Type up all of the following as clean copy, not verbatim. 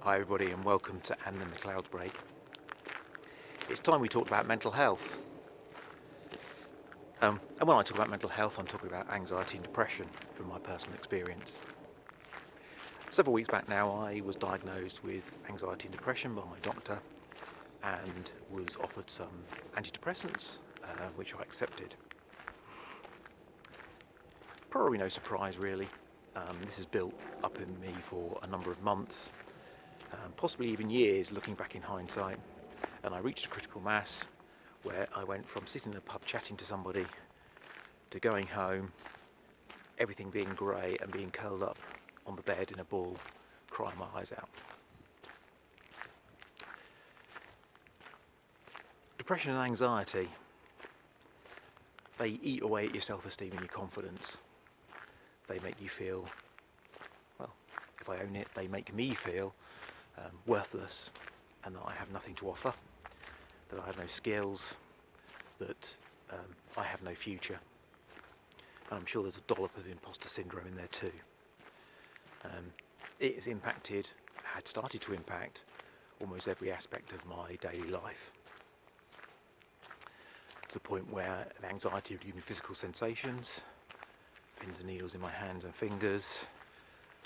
Hi everybody and welcome to And Then the Clouds Break. It's time we talked about mental health. And when I talk about mental health, I'm talking about anxiety and depression from my personal experience. Several weeks back now, I was diagnosed with anxiety and depression by my doctor and was offered some antidepressants, which I accepted. Probably no surprise really. This has built up in me for a number of months, possibly even years looking back in hindsight, and I reached a critical mass where I went from sitting in a pub chatting to somebody to going home, everything being grey and being curled up on the bed in a ball, crying my eyes out. Depression and anxiety, they eat away at your self-esteem and your confidence. They make you feel, well, if I own it, they make me feel worthless and that I have nothing to offer, that I have no skills, that I have no future. And I'm sure there's a dollop of imposter syndrome in there too. It has impacted, had started to impact, almost every aspect of my daily life. To the point where the anxiety would give me physical sensations, pins and needles in my hands and fingers,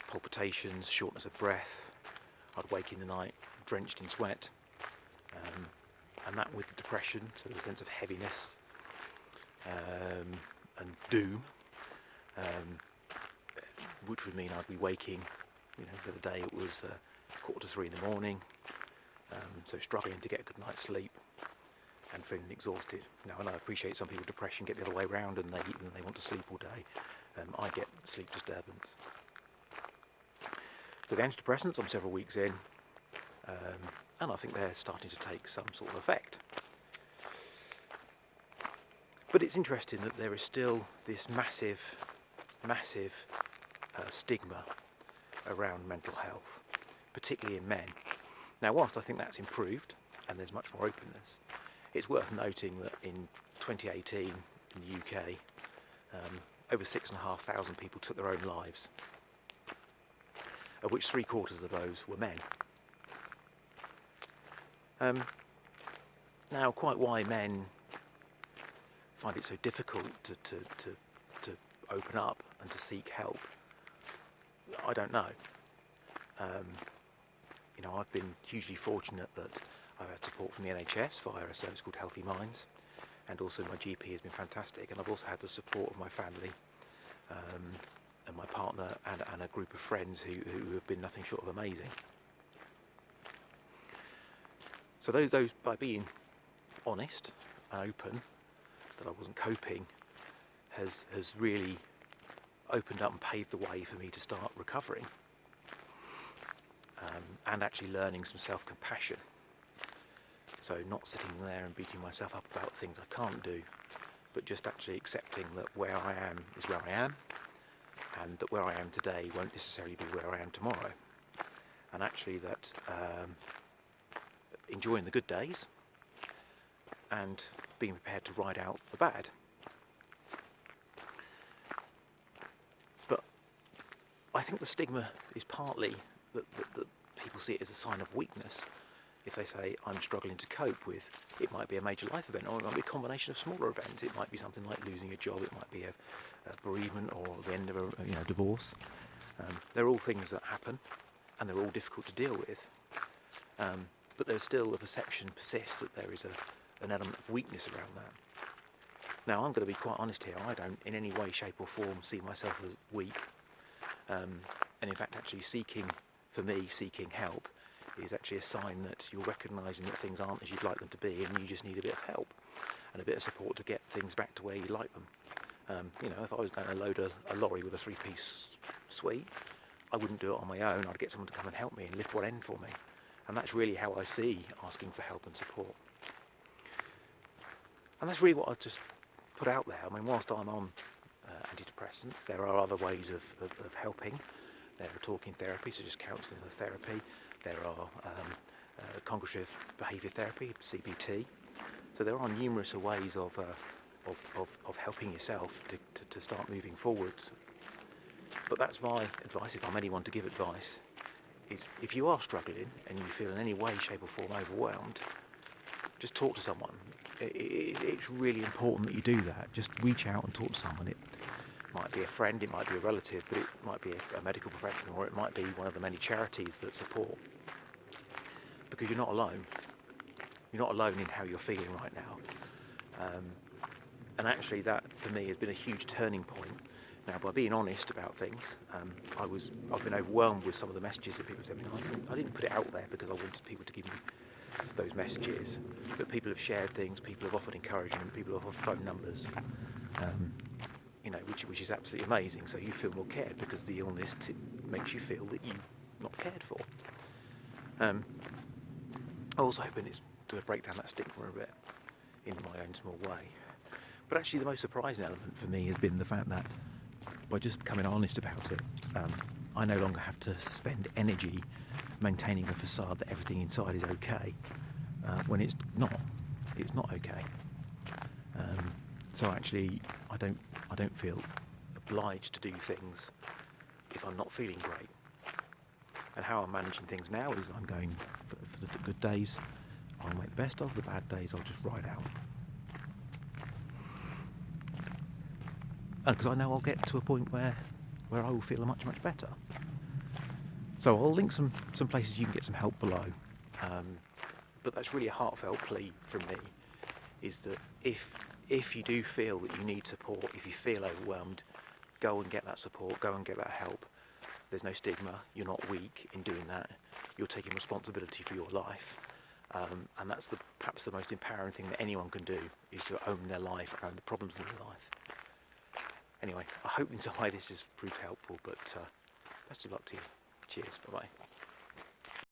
palpitations, shortness of breath. I'd wake in the night drenched in sweat, and that with the depression, so the sense of heaviness and doom, which would mean I'd be waking, for the day it was 2:45 in the morning, so struggling to get a good night's sleep and feeling exhausted. Now, and I appreciate some people with depression get the other way around and they want to sleep all day. I get sleep disturbance. So the antidepressants, I'm several weeks in, and I think they're starting to take some sort of effect. But it's interesting that there is still this massive stigma around mental health, particularly in men. Now, whilst I think that's improved and there's much more openness, it's worth noting that in 2018 in the UK, over 6,500 people took their own lives, of which 3/4 of those were men. Now, quite why men find it so difficult to open up and to seek help, I don't know. I've been hugely fortunate that I've had support from the NHS via a service called Healthy Minds, and also my GP has been fantastic, and I've also had the support of my family and my partner and a group of friends who have been nothing short of amazing. So those by being honest and open that I wasn't coping has really opened up and paved the way for me to start recovering, and actually learning some self-compassion. So not sitting there and beating myself up about things I can't do, but just actually accepting that where I am is where I am, and that where I am today won't necessarily be where I am tomorrow. And actually that enjoying the good days and being prepared to ride out the bad. But I think the stigma is partly that people see it as a sign of weakness. If they say, I'm struggling to cope with, it might be a major life event, or it might be a combination of smaller events. It might be something like losing a job, it might be a bereavement or the end of a divorce. They're all things that happen, and they're all difficult to deal with. But there's still a perception persists that there is an element of weakness around that. Now, I'm going to be quite honest here. I don't in any way, shape or form see myself as weak. And in fact, actually seeking help is actually a sign that you're recognising that things aren't as you'd like them to be, and you just need a bit of help and a bit of support to get things back to where you like them. If I was going to load a lorry with a 3-piece suite, I wouldn't do it on my own. I'd get someone to come and help me and lift one end for me. And that's really how I see asking for help and support. And that's really what I just put out there. I mean, whilst I'm on antidepressants, there are other ways of helping. There are talking therapy, so just counselling and therapy. There are cognitive behaviour therapy, CBT. So there are numerous ways of helping yourself to start moving forwards. But that's my advice, if I'm anyone to give advice, is if you are struggling and you feel in any way, shape or form overwhelmed, just talk to someone. It's really important that you do that. Just reach out and talk to someone. It might be a friend, it might be a relative, but it might be a medical professional, or it might be one of the many charities that support. Because you're not alone. You're not alone in how you're feeling right now. And actually that, for me, has been a huge turning point. Now, by being honest about things, I've been overwhelmed with some of the messages that people sent me. I didn't put it out there because I wanted people to give me those messages, but people have shared things, people have offered encouragement, people have offered phone numbers, which is absolutely amazing. So you feel more cared because the illness makes you feel that you're not cared for. I'm also hoping it's to break down that stigma a bit in my own small way. But actually the most surprising element for me has been the fact that by just becoming honest about it, I no longer have to spend energy maintaining a facade that everything inside is okay, when it's not okay. So actually I don't feel obliged to do things if I'm not feeling great. And how I'm managing things now is I'm going for the good days, I'll make the best of. The bad days I'll just ride out. Because I know I'll get to a point where I will feel much better. So I'll link some places you can get some help below. But that's really a heartfelt plea from me, is that if you do feel that you need support, if you feel overwhelmed, go and get that support, go and get that help. There's no stigma, you're not weak in doing that, you're taking responsibility for your life. And that's perhaps the most empowering thing that anyone can do, is to own their life, own the problems in their life. Anyway, I hope in some way this has proved helpful, but best of luck to you. Cheers, bye-bye.